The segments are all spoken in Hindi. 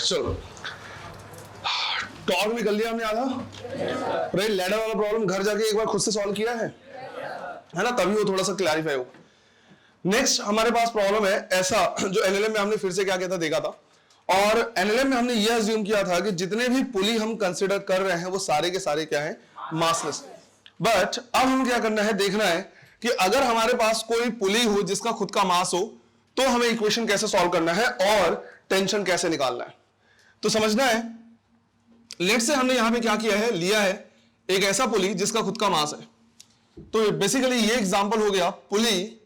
चलो टॉर्क निकल लिया हमने आधा। राइट, लैडर वाला प्रॉब्लम घर जाके एक बार खुद से सॉल्व किया है ना, तभी वो थोड़ा सा क्लैरिफाई होगा। नेक्स्ट हमारे पास प्रॉब्लम है ऐसा, जो एनएलएम में हमने फिर से क्या कहता देखा था, और एनएलएम में हमने ये अज्यूम किया था कि जितने भी पुली हम कंसिडर कर रहे हैं वो सारे के सारे क्या है, मासलेस। बट अब हम क्या करना है, देखना है कि अगर हमारे पास कोई पुली हो जिसका खुद का मास हो तो हमें इक्वेशन कैसे सॉल्व करना है और टेंशन कैसे निकालना है। तो समझना है, लेट से हमने यहां पे क्या किया है, लिया है एक ऐसा पुली जिसका खुद का मास है। तो बेसिकली ये एग्जांपल हो गया पुली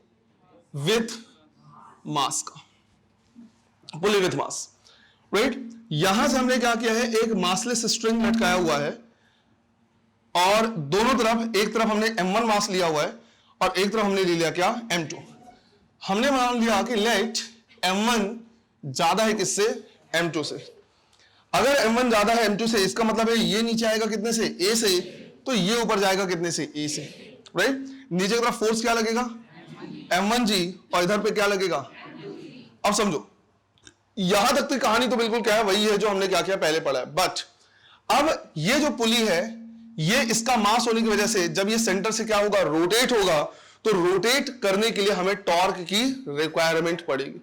विथ मास का, पुली विथ मास। राइट, यहां से हमने क्या किया है, एक मासलेस स्ट्रिंग लटकाया हुआ है और दोनों तरफ, एक तरफ हमने m1 मास लिया हुआ है और एक तरफ हमने ले लिया क्या, m2। हमने मान लिया कि लेट m1 ज्यादा है किससे, m2 से। अगर m1 ज्यादा है m2 से, इसका मतलब है ये नीचे आएगा कितने से, a से, तो ये ऊपर जाएगा कितने से, a से। राइट, नीचे की तरफ फोर्स क्या लगेगा, m1g, और इधर पे क्या लगेगा। अब समझो, यहां तक की कहानी तो बिल्कुल क्या है, वही है जो हमने क्या किया पहले पढ़ा है। बट अब ये जो पुली है, ये इसका मास होने की वजह से जब ये सेंटर से क्या होगा, रोटेट होगा, तो रोटेट करने के लिए हमें टॉर्क की रिक्वायरमेंट पड़ेगी।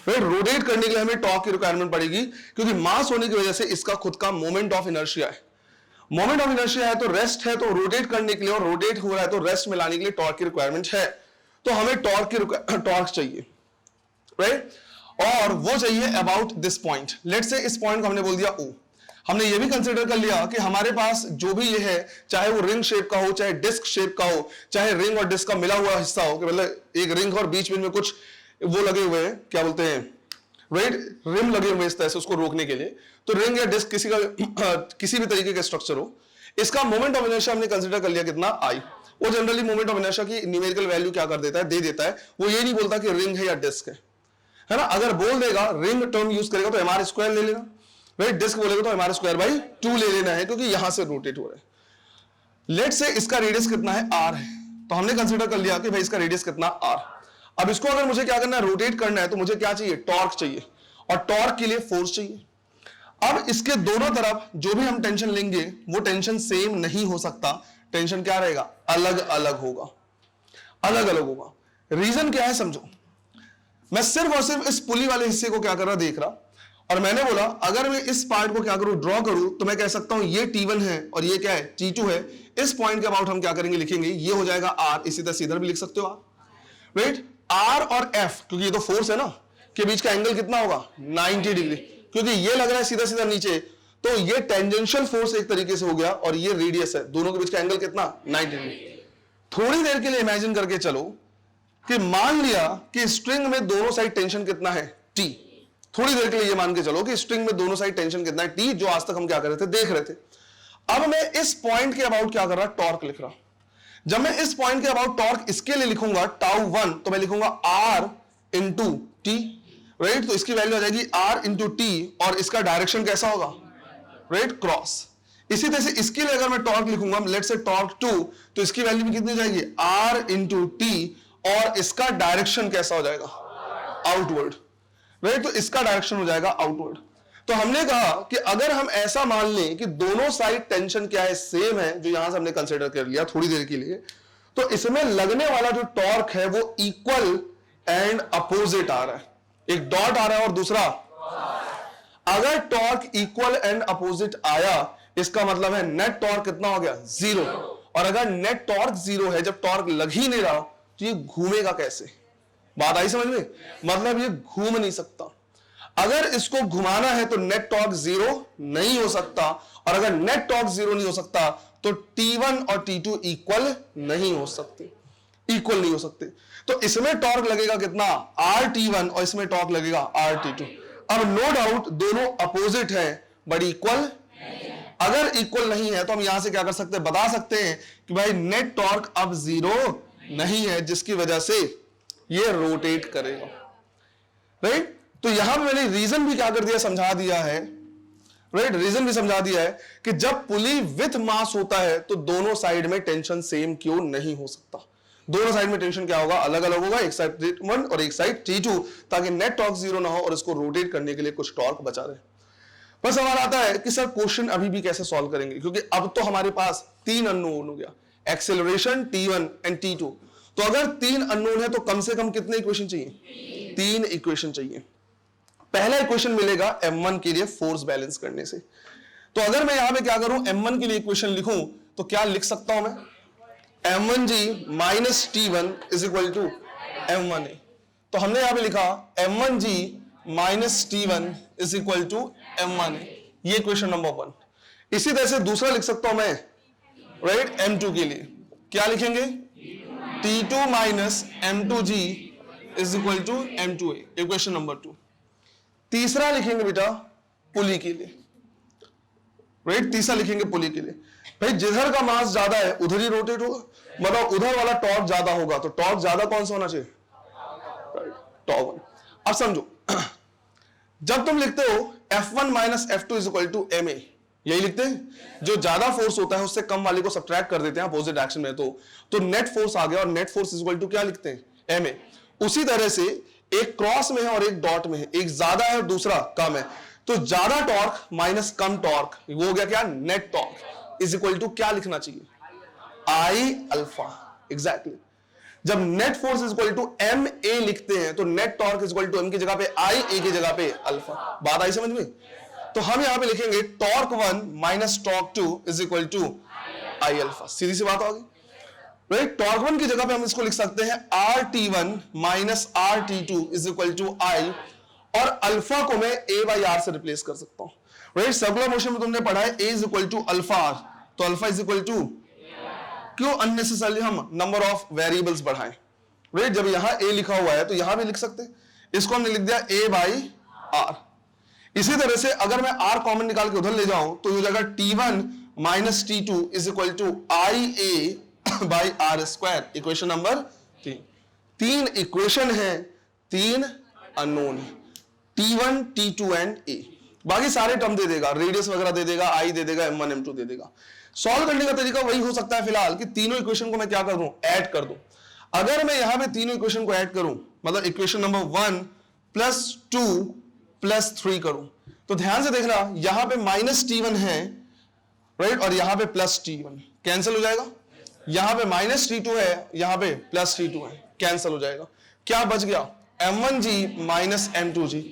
रोटेट करने के लिए हमें टॉर्क की रिक्वायरमेंट पड़ेगी, क्योंकि मास होने की वजह से इसका खुद का मोमेंट ऑफ इनर्शिया है। मोमेंट ऑफ इनर्शिया है तो रेस्ट है, तो रोटेट करने के लिए, और रोटेट हो रहा है तो रेस्ट में लाने के लिए टॉर्क की रिक्वायरमेंट है। तो हमें टॉर्क चाहिए, राइट, और वो चाहिए about this point. Let's say इस पॉइंट को हमने बोल दिया O। हमने ये भी कंसीडर कर लिया कि हमारे पास जो भी ये है, चाहे वो रिंग शेप का हो, चाहे डिस्क शेप का हो, चाहे रिंग और डिस्क का मिला हुआ हिस्सा हो, कि मतलब एक रिंग और बीच में कुछ वो लगे हुए हैं, क्या बोलते हैं, राइट, रिम लगे हुए इस तरह से उसको रोकने के लिए। तो रिंग या डिस्क किसी का किसी भी तरीके का स्ट्रक्चर हो, इसका मोमेंट ऑफ इनर्शिया हमने कंसीडर कर लिया कितना, I। वो जनरली मोमेंट ऑफ इनर्शिया की न्यूमेरिकल वैल्यू क्या कर देता है, दे देता है। वो ये नहीं बोलता कि रिंग है या डिस्क है ना। अगर बोल देगा, रिंग टर्म यूज करेगा तो mr स्क्वायर ले लेना, राइट, डिस्क बोलेगा तो mr स्क्वायर बाई 2 ले लेना है, क्योंकि यहां से रोटेट हो रहा है। लेट से इसका रेडियस कितना है, r है, तो हमने कंसीडर कर लिया कि भाई इसका रेडियस कितना, r। अब इसको अगर मुझे क्या करना है, रोटेट करना है, तो मुझे क्या चाहिए, टॉर्क चाहिए, और टॉर्क के लिए फोर्स चाहिए। अब इसके दोनों तरफ जो भी हम टेंशन लेंगे वो टेंशन सेम नहीं हो सकता, टेंशन क्या रहेगा, अलग अलग होगा, अलग अलग होगा। रीजन क्या है समझो, मैं सिर्फ और सिर्फ इस पुली वाले हिस्से को क्या कर रहा देख रहा, और मैंने बोला अगर मैं इस पार्ट को क्या करूं, ड्रॉ करूं, तो मैं कह सकता हूं ये T1 है और ये क्या है, T2 है। इस पॉइंट के अबाउट हम क्या करेंगे, लिखेंगे, ये हो जाएगा R। इसी तरह सीधर भी लिख सकते हो आप, राइट, R और F, क्योंकि ये तो फोर्स है ना, के बीच का एंगल कितना होगा, 90 डिग्री, क्योंकि ये लग रहा है सीधा सीधा नीचे, तो ये टेंजेंशियल फोर्स एक तरीके से हो गया, और ये रेडियस है, दोनों के बीच का एंगल कितना, 90 डिग्री। थोड़ी देर के लिए इमेजिन करके चलो कि मान लिया कि स्ट्रिंग में दोनों साइड टेंशन कितना है, T। थोड़ी देर के लिए ये मान के चलो कि स्ट्रिंग में दोनों साइड टेंशन कितना है, T, जो आज तक हम क्या कर रहे थे, देख रहे थे। अब मैं इस पॉइंट के अबाउट क्या कर रहा, टॉर्क लिख रहा। जब मैं इस पॉइंट के अबाउट टॉर्क इसके लिए लिखूंगा τ1, तो मैं लिखूंगा R इंटू T, राइट, तो इसकी वैल्यू आ जाएगी R इंटू T, और इसका डायरेक्शन कैसा होगा, राइट, क्रॉस। इसी तरह से इसके लिए अगर मैं टॉर्क लिखूंगा, लेट्स से टॉर्क 2, तो इसकी वैल्यू भी कितनी जाएगी, R इंटू T, और इसका डायरेक्शन कैसा हो जाएगा, आउटवर्ड, राइट, तो इसका डायरेक्शन हो जाएगा आउटवर्ड। तो हमने कहा कि अगर हम ऐसा मान लें कि दोनों साइड टेंशन क्या है, सेम है, जो यहां से हमने कंसीडर कर लिया थोड़ी देर के लिए, तो इसमें लगने वाला जो टॉर्क है वो इक्वल एंड अपोजिट आ रहा है। एक डॉट आ रहा है और दूसरा, अगर टॉर्क इक्वल एंड अपोजिट आया, इसका मतलब है नेट टॉर्क कितना हो गया, 0। और अगर नेट टॉर्क 0 है, जब टॉर्क लग ही नहीं रहा, तो ये घूमेगा कैसे, बात आई समझ में, मतलब ये घूम नहीं सकता। अगर इसको घुमाना है तो नेट टॉर्क 0 नहीं हो सकता, और अगर नेट टॉर्क 0 नहीं हो सकता तो T1 और T2 इक्वल नहीं हो सकते, इक्वल नहीं हो सकते। तो इसमें टॉर्क लगेगा कितना, RT1, और इसमें टॉर्क लगेगा RT2। अब नो डाउट दोनों अपोजिट है, बट इक्वल। अगर इक्वल नहीं है तो हम यहां से क्या कर सकते हैं, बता सकते हैं कि भाई नेट टॉर्क अब 0 नहीं है, जिसकी वजह से ये रोटेट करेगा, राइट। तो यहां पे मैंने रीजन भी क्या कर दिया, समझा दिया है, राइट, रीजन भी समझा दिया है कि जब पुली विथ मास होता है तो दोनों साइड में टेंशन सेम क्यों नहीं हो सकता, दोनों साइड में टेंशन क्या होगा, अलग अलग होगा, एक साइड T1 और एक साइड T2, ताकि नेट टॉर्क 0 ना हो और इसको रोटेट करने के लिए कुछ टॉर्क बचा रहे। बस सवाल आता है कि सर क्वेश्चन अभी भी कैसे सॉल्व करेंगे, क्योंकि अब तो हमारे पास 3 अननोन हो गया, एक्सेलरेशन T1 एंड T2। तो अगर 3 अननोन है तो कम से कम कितने इक्वेशन चाहिए? 3 इक्वेशन चाहिए। पहला इक्वेशन मिलेगा M1 के लिए फोर्स बैलेंस करने से। तो अगर मैं यहां पे क्या करूं, M1 के लिए इक्वेशन लिखूं तो क्या लिख सकता हूं मैं? M1G minus T1 is equal to M1A। तो हमने यहां पे लिखा M1G minus T1 is equal to M1A, ये इक्वेशन नंबर 1। इसी तरह से दूसरा लिख सकता हूं मैं, राइट, M2 के लिए क्या लिखेंगे? T2 minus M2G is equal to M2A, equation number 2। तीसरा लिखेंगे बेटा पुली के लिए, राइट, तीसरा लिखेंगे पुली के लिए। भाई जिधर का मास ज्यादा है उधर ही रोटेट होगा, मतलब उधर वाला टॉर्क ज्यादा होगा, तो टॉर्क ज्यादा कौन सा होना चाहिए? टॉर्क 1। अब समझो, जब तुम लिखते हो F1 minus F2 is equal to MA, यही लिखते हैं, जो ज्यादा फोर्स होता है उससे कम वाले को सब्ट्रैक्ट कर देते हैं अपोजिट डायरेक्शन में, तो नेट फोर्स आ गया, और net force is equal to क्या लिखते हैं? MA। उसी तरह से एक क्रॉस में है और एक डॉट में है, एक ज्यादा है और दूसरा कम है, तो ज्यादा टॉर्क माइनस कम टॉर्क, वो हो गया क्या? Net torque is equal to क्या लिखना चाहिए? I alpha. एग्जैक्टली। जब net force is equal to MA लिखते हैं तो net torque is equal to M की जगह पे I, A की जगह पे अल्फा। बात आई समझ में? तो हम यहां पे लिखेंगे torque 1 minus torque 2 is equal to I alpha. सीधी सी बात होगी, राइट। टॉर्क 1 की जगह पे हम इसको लिख सकते हैं RT1 minus RT2 is equal to I, और अल्फा को मैं A बाई R से रिप्लेस कर सकता हूं, राइट। सर्कुलर मोशन में तुमने पढ़ा है A is equal to alpha R, तो अल्फा इज इक्वल टू, क्यों अननेसेसरली हम नंबर ऑफ वेरिएबल्स बढ़ाएं, राइट। जब यहां A लिखा हुआ है तो यहां भी लिख सकते हैं, इसको हमने लिख दिया A बाई R। इसी तरह से अगर मैं R कॉमन निकाल के उधर ले जाऊं तो हो जाएगा T1 minus T2 is equal to IA by R square, equation number 3। 3 equation है, 3 अननोन है, T1, T2 एंड A। बाकी सारे टर्म दे देगा, रेडियस वगैरह दे देगा, I दे देगा, M1 M2 दे देगा। सॉल्व करने का तरीका वही हो सकता है फिलहाल कि तीनों इक्वेशन को मैं क्या कर दूं? ऐड कर दूं। अगर मैं यहां पे तीनों इक्वेशन को ऐड करूं, मतलब इक्वेशन नंबर 1 प्लस 2 प्लस 3 करूं, तो ध्यान से देखना, यहां पे माइनस T1 है, राइट, और यहां पे प्लस T1 कैंसिल हो जाएगा। यहां पे माइनस T2 है, यहां पे प्लस T2 है, कैंसिल हो जाएगा। क्या बच गया? M1G minus M2G।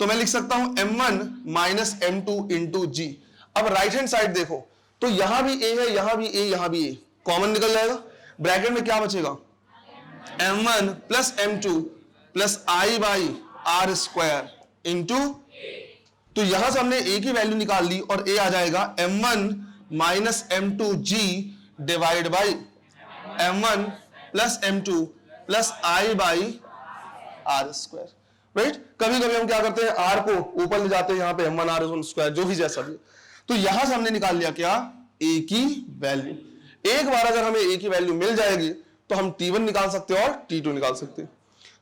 तो मैं लिख सकता हूं M1 minus M2 into G। अब राइट हैंड साइड देखो, तो यहां भी A है, यहां भी A, यहां भी A, कॉमन निकल जाएगा। ब्रैकेट में क्या बचेगा? M1 plus M2 plus I by R square into, तो यहां से हमने A की वैल्यू निकाल ली और A आ जाएगा M1 minus M2G divide by M1 plus M2 plus I by R square, right. कभी कभी हम क्या करते हैं, R को ऊपर ले जाते हैं, यहां पे M1 R स्क्वायर, जो भी जैसा भी। तो यहां से हमने निकाल लिया क्या? A की वैल्यू। एक बार अगर हमें A की वैल्यू मिल जाएगी तो हम T1 निकाल सकते हैं और T2 निकाल सकते हैं।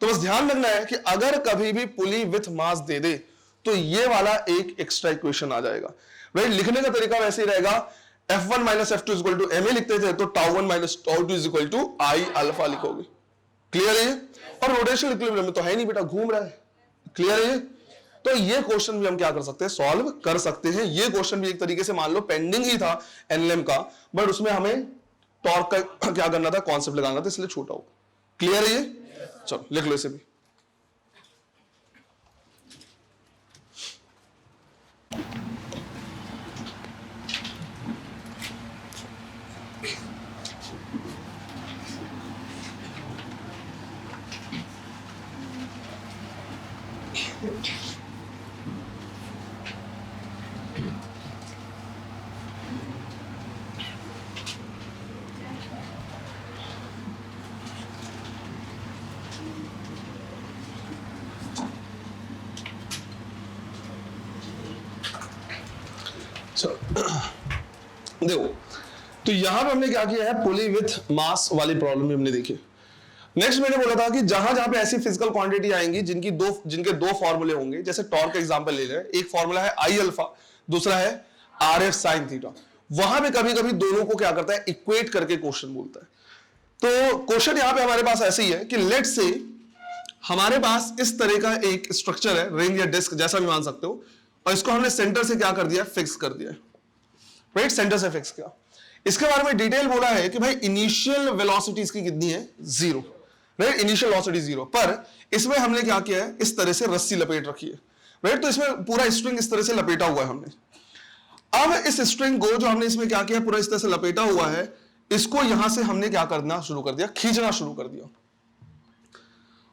तो बस ध्यान रखना है कि अगर कभी भी पुली विथ मास दे दे तो ये वाला एक एक्स्ट्रा इक्वेशन आ जाएगा, राइट। लिखने का तरीका वैसे ही रहेगा, F1 minus F2 is equal to MA लिखते थे तो τ1 minus τ2 is equal to I alpha लिखोगे। क्लियर है? और रोटेशनल इक्विलिब्रियम में तो है नहीं बेटा, घूम रहा है। क्लियर है? तो ये क्वेश्चन भी हम क्या कर सकते हैं? सॉल्व कर सकते हैं। ये क्वेश्चन भी एक तरीके से मान लो पेंडिंग ही था एनएलएम का, बट उसमें हमें टॉर्क का क्या करना था, कॉन्सेप्ट लगाना था, इसलिए छूटा हो। क्लियर है ये? चलो लिख लो इसे भी। देखो, तो यहां पे हमने क्या किया है, पुली विथ मास वाली प्रॉब्लम भी हमने देखी। नेक्स्ट मैंने बोला था कि जहां जहां पे ऐसी फिजिकल क्वांटिटी आएंगी जिनके दो फॉर्मूले होंगे, जैसे टॉर्क का एग्जांपल ले लें, एक फॉर्मूला है I अल्फा, दूसरा है RF साइन थीटा। वहां पे कभी कभी दोनों को क्या करता है, इक्वेट करके क्वेश्चन बोलता है। तो क्वेश्चन यहां पे हमारे पास ऐसे ही है कि लेट से हमारे पास इस तरह का एक स्ट्रक्चर है, रिंग या डिस्क जैसा भी मान सकते हो, और इसको हमने सेंटर से क्या कर दिया, फिक्स कर दिया, राइट, सेंटर से फिक्स किया। इसके बारे में डिटेल बोला है कि भाई इनिशियल वेलोसिटी इसकी कितनी है, 0, राइट, इनिशियल वेलोसिटी 0, पर इसमें हमने क्या किया है, इस तरह से रस्सी लपेट रखी है, राइट, तो इसमें पूरा स्ट्रिंग इस तरह से लपेटा हुआ है हमने। अब इस स्ट्रिंग को जो हमने इसमें क्या किया, पूरा इस तरह से लपेटा हुआ है, इसको यहां से हमने क्या करना शुरू कर दिया, खींचना शुरू कर दिया,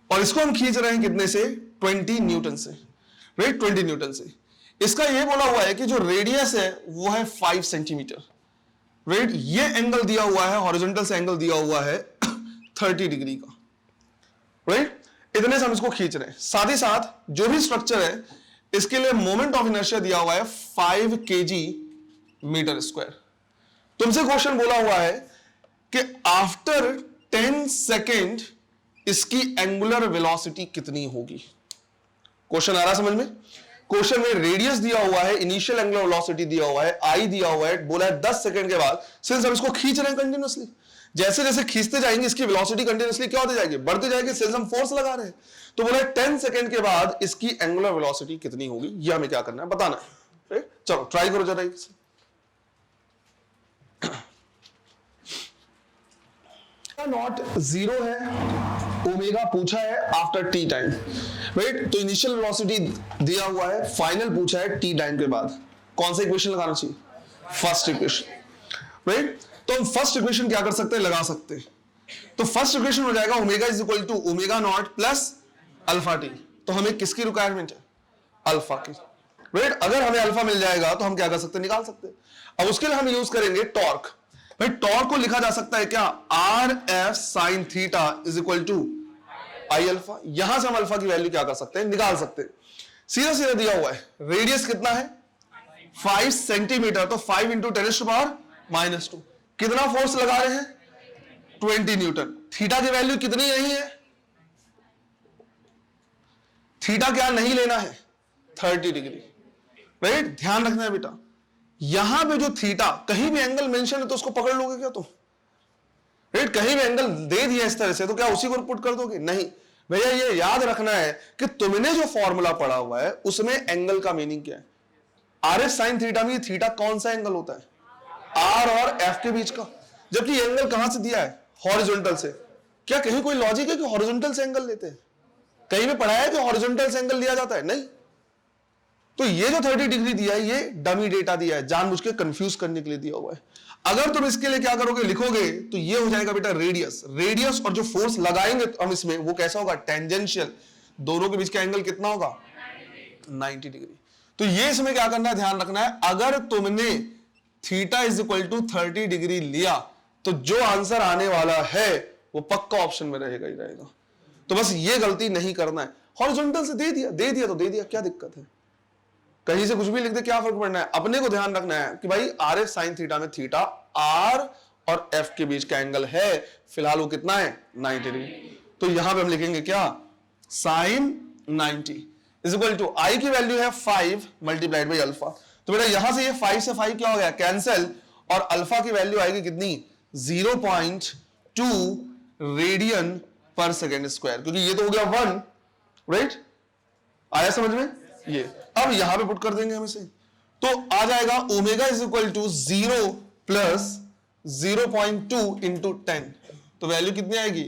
और इसको हम खींच रहे हैं कितने से, 20 न्यूटन से, राइट, 20 न्यूटन से। इसका यह बोला हुआ है कि जो रेडियस है वो है 5 सेंटीमीटर, राइट, ये एंगल दिया हुआ है, हॉरिजॉन्टल से एंगल दिया हुआ है 30 डिग्री का, राइट, इतने से हम इसको खींच रहे हैं। साथ ही साथ जो भी स्ट्रक्चर है इसके लिए मोमेंट ऑफ इनर्शिया दिया हुआ है 5 kg मीटर स्क्वायर। तुमसे क्वेश्चन बोला हुआ है कि आफ्टर 10 सेकेंड इसकी एंगुलर वेलोसिटी कितनी होगी। क्वेश्चन आ रहा समझ में? क्वेश्चन में रेडियस दिया हुआ है, इनिशियल एंगुलर वेलोसिटी दिया हुआ है, आई दिया हुआ है, बोला है 10 सेकंड के बाद, सिंस हम इसको खींच रहे हैं कंटिन्यूअसली, जैसे जैसे खींचते जाएंगे इसकी वेलोसिटी कंटिन्यूअसली क्या होती जाएगी, बढ़ती जाएगी, सिंस हम फोर्स लगा रहे हैं। तो बोला है 10 सेकंड के बाद इसकी एंगुलर वेलोसिटी कितनी होगी, ये हमें क्या करना है, बताना है। चलो ट्राई करो जरा। नॉट 0 है, ओमेगा पूछा है आफ्टर टी टाइम, राइट, तो इनिशियल वेलोसिटी दिया हुआ है, फाइनल पूछा है टी टाइम के बाद। कौन सा इक्वेशन लगाना चाहिए, फर्स्ट इक्वेशन, राइट। तो हम फर्स्ट इक्वेशन क्या कर सकते हैं, लगा सकते हैं। तो फर्स्ट इक्वेशन हो जाएगा omega is equal to omega not plus alpha T. तो हमें किसकी रिक्वायरमेंट है, अल्फा की, राइट। अगर हमें अल्फा मिल जाएगा तो हम क्या कर सकते हैं, निकाल सकते हैं। अब उसके लिए हम यूज करेंगे टॉर्क। भाई टॉर्क को लिखा जा सकता है क्या, R F sine theta is equal to I alpha. यहां से हम अल्फा की वैल्यू क्या कर सकते हैं, निकाल सकते हैं। सीधा सीधा दिया हुआ है, रेडियस कितना है 5 सेंटीमीटर, तो 5 इंटू 10⁻², कितना फोर्स लगा रहे हैं 20 न्यूटन। थीटा की वैल्यू कितनी नहीं है, थीटा क्या नहीं लेना है 30 डिग्री, राइट। ध्यान रखना है बेटा, यहां पे जो थीटा, कहीं भी एंगल मेंशन है तो उसको पकड़ लोगे क्या तुम, राइट। कहीं भी एंगल दे दिया इस तरह से तो क्या उसी को पुट कर दोगे, नहीं भैया। ये याद रखना है कि तुमने जो फॉर्मूला पढ़ा हुआ है उसमें एंगल का मीनिंग क्या है। आर एफ साइन थीटा में थीटा कौन सा एंगल होता है, आर और एफ के बीच का, जबकि एंगल कहां से दिया है, हॉरिजॉन्टल से। क्या कहीं कोई लॉजिक है कि हॉरिजॉन्टल से एंगल लेते हैं, कहीं में पढ़ा है कि हॉरिजॉन्टल से एंगल लिया जाता है, नहीं। तो ये जो 30 डिग्री दिया है ये डमी डेटा दिया है, जानबूझ के कंफ्यूज करने के लिए दिया हुआ है। अगर तुम इसके लिए क्या करोगे, लिखोगे तो ये हो जाएगा बेटा रेडियस। रेडियस और जो फोर्स लगाएंगे हम इसमें वो कैसा होगा, टेंजेंशियल। दोनों के बीच का एंगल कितना होगा 90 डिग्री। तो ये इसमें क्या करना है, ध्यान रखना है, अगर तुमने theta is equal to 30 degree लिया तो जो आंसर आने वाला है वो पक्का ऑप्शन में रहेगा ही रहेगा। तो बस ये गलती नहीं करना है। हॉरिजॉन्टल से दे दिया तो दे दिया, क्या दिक्कत है, कहीं से कुछ भी लिख दे, क्या फर्क पड़ना है। अपने को ध्यान रखना है कि भाई आर एफ साइन थीटा में थीटा आर और एफ के बीच का एंगल है, फिलहाल वो कितना है 90 डिग्री। तो यहां पे हम लिखेंगे क्या, साइन 90 इज इक्वल टू आई की वैल्यू है 5 मल्टीप्लाइड बाई अल्फा। तो बेटा यहां से ये 5 से 5 क्या हो गया, कैंसिल, और अल्फा की वैल्यू आएगी कितनी 0.2 रेडियन पर सेकेंड स्क्वायर, क्योंकि ये तो हो गया 1, राइट। आया समझ में ये। अब यहां पे पुट कर देंगे हम इसे, तो आ जाएगा omega is equal to 0 plus 0.2 into 10, तो वैल्यू कितनी आएगी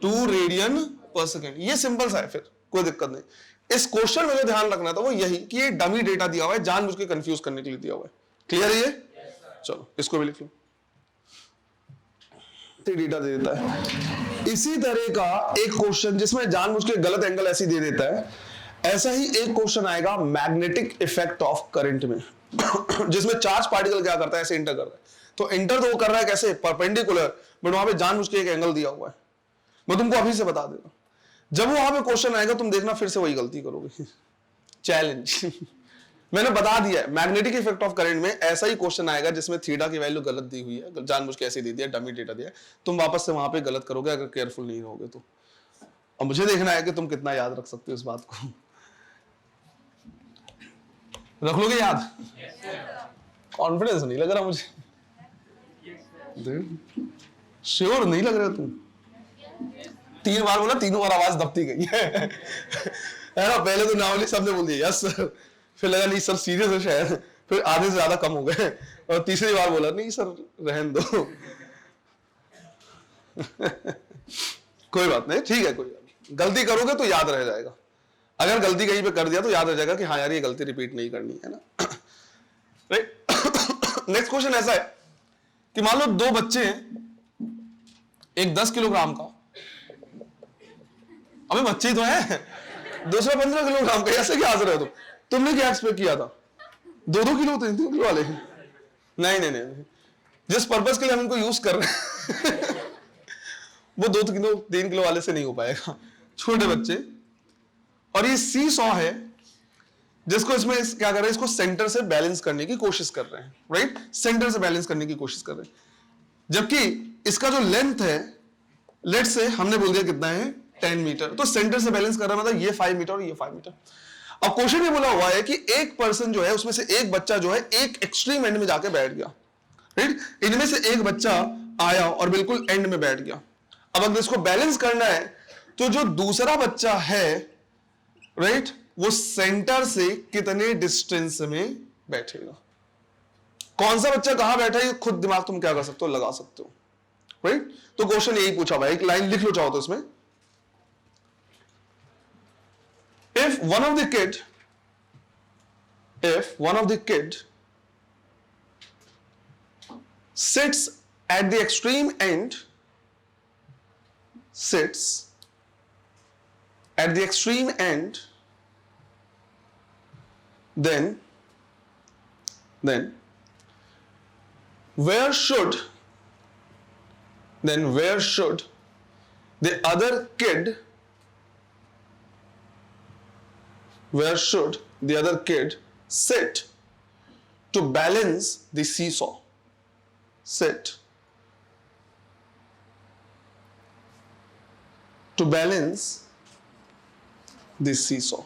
2 रेडियन पर सेकेंड। ये सिंपल सा है, फिर कोई दिक्कत नहीं। इस क्वेश्चन में जो ध्यान रखना था वो यही कि ये डमी डेटा दिया हुआ है, जानबूझ के कंफ्यूज करने के लिए दिया हुआ है। क्लियर है ये? चलो इसको भी लिख लो, डेटा दे देता है। इसी तरह का एक क्वेश्चन जिसमें जानबूझ के गलत एंगल ऐसी दे देता है, ऐसा ही एक क्वेश्चन आएगा मैग्नेटिक इफेक्ट ऑफ करंट में जिसमें चार्ज पार्टिकल क्या करता है, ऐसे इंटर कर रहा है। तो इंटर तो वो कर रहा है कैसे, परपेंडिकुलर, बट वहां पे जानबूझ के एक एंगल दिया हुआ है। मैं तुमको अभी से बता देता हूं, जब वहां पे क्वेश्चन आएगा तुम देखना फिर से वही गलती करोगे चैलेंज मैंने बता दिया है, मैग्नेटिक इफेक्ट ऑफ करंट में ऐसा ही क्वेश्चन आएगा जिसमें थीटा की वैल्यू गलत दी हुई है, जानबूझ के ऐसे दे दिया, डमी डेटा दिया, तुम वापस से वहां पे गलत करोगे अगर केयरफुल नहीं रहोगे तो। अब मुझे देखना है कि तुम कितना याद रख सकते हो इस बात को। रख लोगे याद? कॉन्फिडेंस नहीं लग रहा मुझे, श्योर नहीं लग रहा तुम। 3 बार बोला, तीनों बार आवाज दबती गई है ना। पहले तो नावली सबने बोल दिया यस सर, फिर लगा नहीं सर सीरियस है शायद, फिर आधे से ज्यादा कम हो गए और तीसरी बार बोला नहीं सर रहन दो। कोई बात नहीं, ठीक है, कोई बात नहीं। गलती करोगे तो याद रह जाएगा, अगर गलती कहीं पे कर दिया तो याद रह जाएगा कि हाँ यार ये गलती रिपीट नहीं करनी है ना। राइट। नेक्स्ट क्वेश्चन ऐसा है कि मान लो दो बच्चे हैं, एक 10 किलोग्राम का, अबे बच्चे ही तो है, दूसरा 15 किलोग्राम का, ऐसे क्या हंस रहे हो तुमने क्या एक्सपेक्ट किया था 2-2 किलो 3-3 किलो वाले? नहीं नहीं नहीं, जिस पर्पस के लिए हम इनको यूज कर रहे हैं वो 2 किलो 3 किलो वाले से नहीं हो पाएगा, छोटे बच्चे। और ये सी सॉ है जिसको इसमें क्या कर रहे हैं, इसको सेंटर से बैलेंस करने की कोशिश कर रहे हैं, राइट, सेंटर से बैलेंस करने की कोशिश कर रहे हैं, जबकि इसका जो लेंथ है लेट से हमने बोल दिया कितना है 10 मीटर, तो सेंटर से बैलेंस कर रहा है, मतलब ये 5 मीटर और ये 5 मीटर। अब क्वेश्चन ये बोला हुआ है कि एक पर्सन जो है उसमें से एक बच्चा जो है एक एक्सट्रीम एंड में जाके बैठ गया, राइट, इनमें से एक बच्चा आया और बिल्कुल एंड में बैठ गया। अब अगर इसको बैलेंस करना है तो जो दूसरा बच्चा है, राइट, वो सेंटर से कितने डिस्टेंस में बैठेगा। कौन सा बच्चा कहां बैठा है, खुद दिमाग तुम क्या कर सकते हो, लगा सकते हो, राइट। तो क्वेश्चन यही पूछा हुआ है, एक लाइन लिख लो चाहो तो इसमें, if one of the kid sits at the extreme end, then where should the other kid sit to balance the seesaw? Sit to balance the seesaw.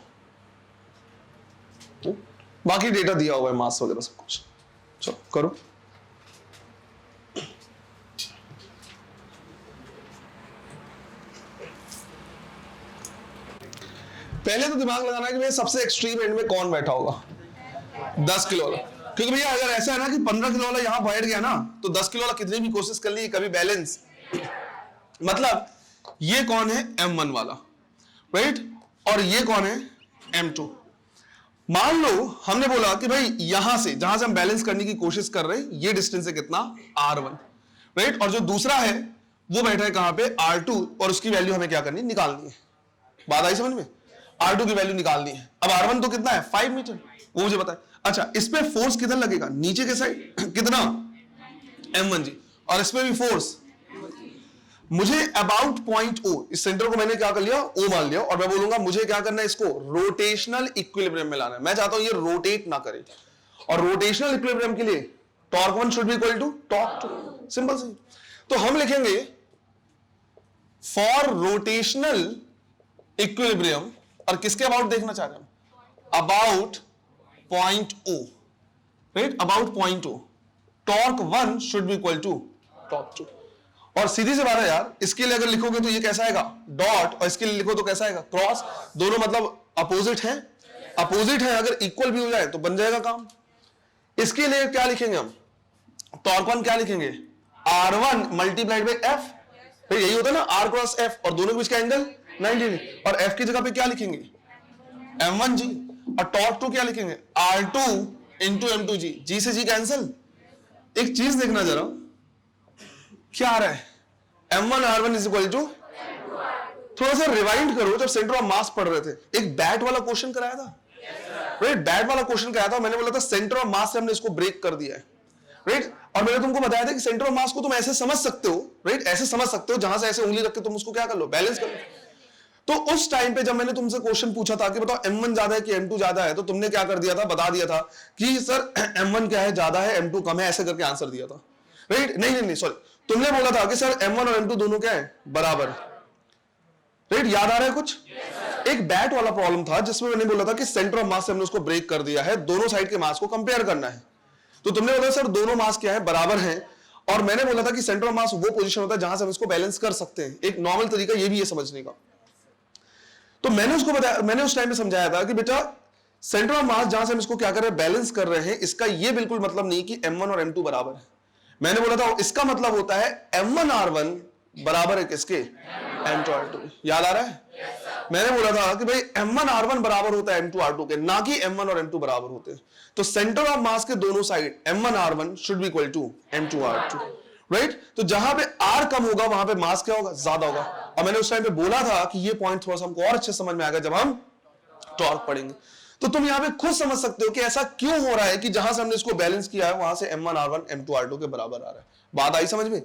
बाकी डेटा दिया हुआ है, मास वगैरह सब कुछ। चलो करो। पहले तो दिमाग लगाना है कि भाई सबसे एक्सट्रीम एंड में कौन बैठा होगा, 10 किलो वाला, क्योंकि भैया अगर ऐसा है ना कि 15 किलो वाला यहां बैठ गया ना, तो 10 किलो वाला कितनी भी कोशिश कर ली कभी बैलेंस, मतलब ये कौन है M1 वाला, राइट, और ये कौन है M2। मान लो हमने बोला कि भाई यहां से जहां से हम बैलेंस करने की कोशिश कर रहे हैं ये डिस्टेंस है कितना, R1, राइट, और जो दूसरा है वो बैठा है कहां पे, R2, और उसकी वैल्यू हमें क्या करनी, निकालनी है। बात आई समझ में, R2 की वैल्यू निकालनी है। अब R1 तो कितना है 5 मीटर, वो मुझे पता है। अच्छा, इस पे फोर्स कितना लगेगा, नीचे के साइड कितना, M1 जी, और इस पे भी फोर्स मुझे अबाउट पॉइंट O, इस सेंटर को मैंने क्या कर लिया, O मान लिया, और मैं बोलूंगा मुझे क्या करना है, इसको रोटेशनल इक्विलिब्रियम में लाना है। मैं चाहता हूं ये रोटेट ना करे, और रोटेशनल इक्विलिब्रियम के लिए torque 1 should be equal to torque 2, simple सी। तो हम लिखेंगे फॉर रोटेशनल इक्विलिब्रियम, और किसके अबाउट देखना चाह रहे हैं, about point O, right, about point O, torque 1 should be equal to torque 2। और सीधी सी बात है यार, इसके लिए अगर लिखोगे तो ये कैसा आएगा, डॉट, और इसके लिए लिखो तो कैसा आएगा, क्रॉस। दोनों मतलब अपोजिट है, अपोजिट है, अगर इक्वल भी हो जाए तो बन जाएगा काम। इसके लिए क्या लिखेंगे हम, टॉर्क 1 क्या लिखेंगे, R1 मल्टीप्लाइड बाई F, फिर यही होता है ना R क्रॉस F, और दोनों के बीच का एंगल 90, और F की जगह पे क्या लिखेंगे, M1 जी, और टॉर्क 2 क्या लिखेंगे, R2 इंटू M2 जी, जी से जी कैंसिल। एक चीज देखना जरा, क्या आ रहा है, M1 R1 is equal to, थोड़ा सा रिवाइंड करो, जब सेंटर ऑफ मास पढ़ रहे थे एक बैट वाला क्वेश्चन कराया था, राइट, बैट वाला क्वेश्चन कराया था, मैंने बोला था सेंटर ऑफ मास से हमने इसको ब्रेक कर दिया है, राइट, और मैंने तुमको बताया था कि सेंटर ऑफ मास को तुम ऐसे समझ सकते हो, राइट, ऐसे समझ सकते हो, जहां से ऐसे उंगली रख के तुम उसको क्या कर लो, बैलेंस कर लो। तो उस टाइम पे जब मैंने तुमसे क्वेश्चन पूछा था कि बताओ M1 ज्यादा है कि M2 ज्यादा है, तो तुमने क्या कर दिया था, बता दिया था कि सर M1 क्या है, ज्यादा है, M2 कम है, ऐसे करके आंसर दिया था, राइट। नहीं सॉरी, तुमने बोला था कि सर M1 और M2 दोनों क्या है, बराबर, राइट, याद आ रहा है कुछ। एक बैट वाला प्रॉब्लम था जिसमें मैंने बोला था कि सेंटर ऑफ मास से हमने उसको ब्रेक कर दिया है, दोनों साइड के मास को कंपेयर करना है। तो तुमने बोला सर दोनों मास क्या है, बराबर हैं, और मैंने बोला था कि सेंटर ऑफ मास वो पोजीशन होता है जहां से हम इसको बैलेंस कर सकते हैं। एक नॉर्मल तरीका ये भी है समझने का। तो मैंने उसको बताया, मैंने उस टाइम पे समझाया था कि बेटा सेंटर ऑफ मास जहां से हम इसको क्या कर रहे हैं, बैलेंस कर रहे हैं, इसका ये बिल्कुल मतलब नहीं कि m1 और m2 बराबर है। मैंने बोला था इसका मतलब होता है m1r1 बराबर है किसके, m2r2। याद आ रहा है? मैंने बोला था कि भाई m1r1 बराबर होता है m2r2 के, ना कि m1 और m2 बराबर होते हैं। तो सेंटर ऑफ मास के दोनों side m1r1 should be equal to m2r2, right? तो जहां पे r कम होगा वहां पे मास क्या होगा, ज्यादा होगा। और मैंने उस टाइम पे बोला था कि ये पॉइंट थोड़ा सा हमको और अच्छे समझ में आएगा जब हम टॉर्क पढ़ेंगे। तो तुम यहां पे खुद समझ सकते हो कि ऐसा क्यों हो रहा है कि जहां से हमने इसको बैलेंस किया है वहां से m1r1 m2r2 के बराबर आ रहा है। बात आई समझ में?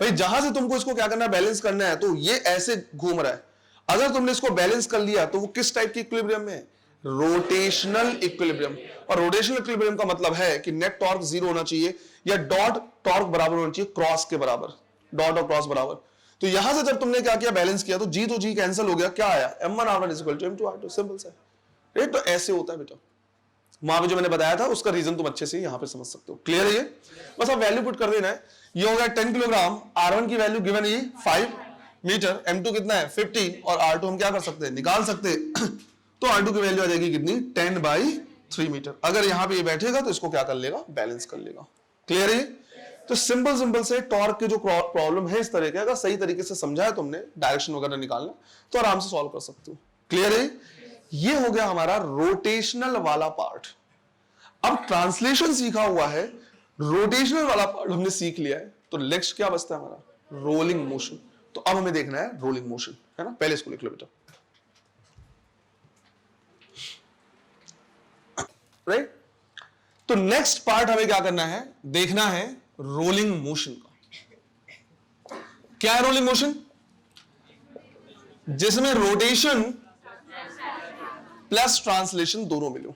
भाई जहां से तुमको इसको क्या करना है, बैलेंस करना है, तो ये ऐसे घूम रहा है। अगर तुमने इसको बैलेंस कर लिया तो वो किस टाइप की इक्विलिब्रियम में है, रोटेशनल इक्विलिब्रियम। और रोटेशनल इक्विलिब्रियम का मतलब है कि नेट टॉर्क 0 होना चाहिए या डॉट टॉर्क बराबर होना चाहिए क्रॉस के बराबर, डॉट और क्रॉस बराबर। तो यहां से जब तुमने क्या किया, बैलेंस किया, तो जी तो जी कैंसिल हो गया, क्या आया, m1r1 equal to m2r2। Simple सा है, तो ऐसे होता है बेटा। वहां पे जो मैंने बताया था उसका रीजन तुम अच्छे से यहां पे समझ सकते हो। क्लियर है ये? बस अब वैल्यू पुट कर देना है। ये हो गया 10 किलोग्राम, r1 की वैल्यू गिवन है 5 मीटर, m2 कितना है 50, और r2 हम क्या कर सकते हैं, निकाल सकते हैं। तो r2 की वैल्यू आ जाएगी कितनी, 10/3 मीटर। अगर यहां पे ये बैठेगा तो इसको क्या कर लेगा, बैलेंस कर लेगा। क्लियर है? तो सिंपल से टॉर्क के जो प्रॉब्लम है इस तरह के, अगर सही तरीके से समझा है तुमने, डायरेक्शन वगैरह निकालना, तो आराम से सॉल्व कर सकते हो। क्लियर है? ये हो गया हमारा रोटेशनल वाला पार्ट। अब ट्रांसलेशन सीखा हुआ है, रोटेशनल वाला पार्ट हमने सीख लिया है, तो नेक्स्ट क्या बचता है हमारा, रोलिंग मोशन। तो अब हमें देखना है रोलिंग मोशन, है ना? पहले इसको लिख लो बेटा, राइट? तो नेक्स्ट पार्ट हमें क्या करना है, देखना है रोलिंग मोशन का। क्या है रोलिंग मोशन? जिसमें रोटेशन प्लस ट्रांसलेशन दोनों मिलो।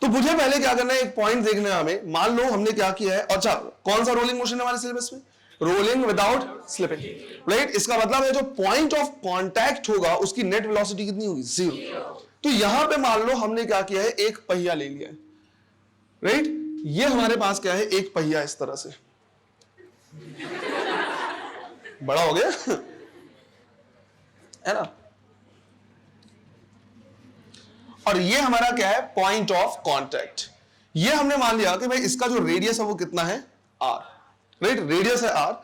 तो मुझे पहले क्या करना है, एक पॉइंट देखना है हमें। मान लो हमने क्या किया है, अच्छा कौन सा रोलिंग मोशन है हमारे सिलेबस में, रोलिंग विदाउट स्लिपिंग, राइट? इसका मतलब है जो पॉइंट ऑफ कांटेक्ट होगा उसकी नेट वेलोसिटी कितनी होगी, 0। तो यहां पे मान लो हमने क्या किया है, एक पहिया ले लिया है, राइट? ये हमारे पास क्या है, एक पहिया इस तरह से बड़ा हो गया है ना, और ये हमारा क्या है, पॉइंट ऑफ कांटेक्ट। ये हमने मान लिया कि भाई इसका जो रेडियस है वो कितना है, r, राइट? रेडियस है r,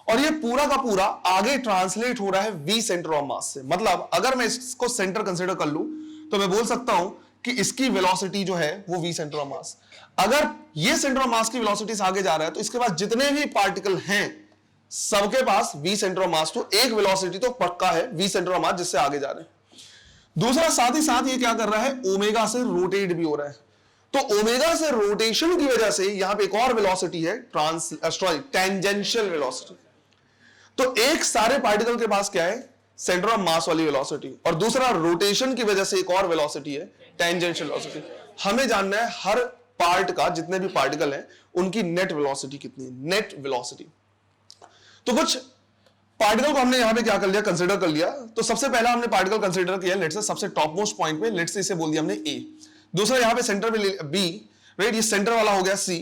और ये पूरा का पूरा आगे ट्रांसलेट हो रहा है v सेंटर ऑफ मास से। मतलब अगर मैं इसको सेंटर कंसीडर कर लूं तो मैं बोल सकता हूं कि इसकी वेलोसिटी जो है वो v सेंटर ऑफ मास। अगर ये सेंटर ऑफ मास की वेलोसिटी से आगे जा रहा है तो इसके पास जितने भी पार्टिकल हैं सबके पास v सेंटर ऑफ मास, तो एक वेलोसिटी तो पक्का है v सेंटर ऑफ मास जिससे आगे जा रहे हैं। दूसरा साथ ही साथ ये क्या कर रहा है, ओमेगा से रोटेट भी हो रहा है। तो ओमेगा से रोटेशन की वजह से यहां पे एक और वेलोसिटी है, टेंजेंशियल वेलोसिटी। तो एक सारे पार्टिकल के पास क्या है, सेंटर ऑफ मास वाली वेलोसिटी, और दूसरा रोटेशन की वजह से एक और वेलोसिटी है, टेंजेंशियल वेलोसिटी। हमें जानना है हर पार्ट का, जितने भी पार्टिकल हैं उनकी नेट वेलोसिटी कितनी है, नेट वेलोसिटी। तो कुछ पार्टिकल को हमने यहां पे क्या कर लिया, कंसीडर कर लिया। तो सबसे पहला हमने पार्टिकल कंसीडर किया, लेट्स से सबसे टॉप मोस्ट पॉइंट पे, लेट्स से इसे बोल दिया हमने ए। दूसरा यहां पे सेंटर पे बी, राइट? ये सेंटर वाला हो गया सी,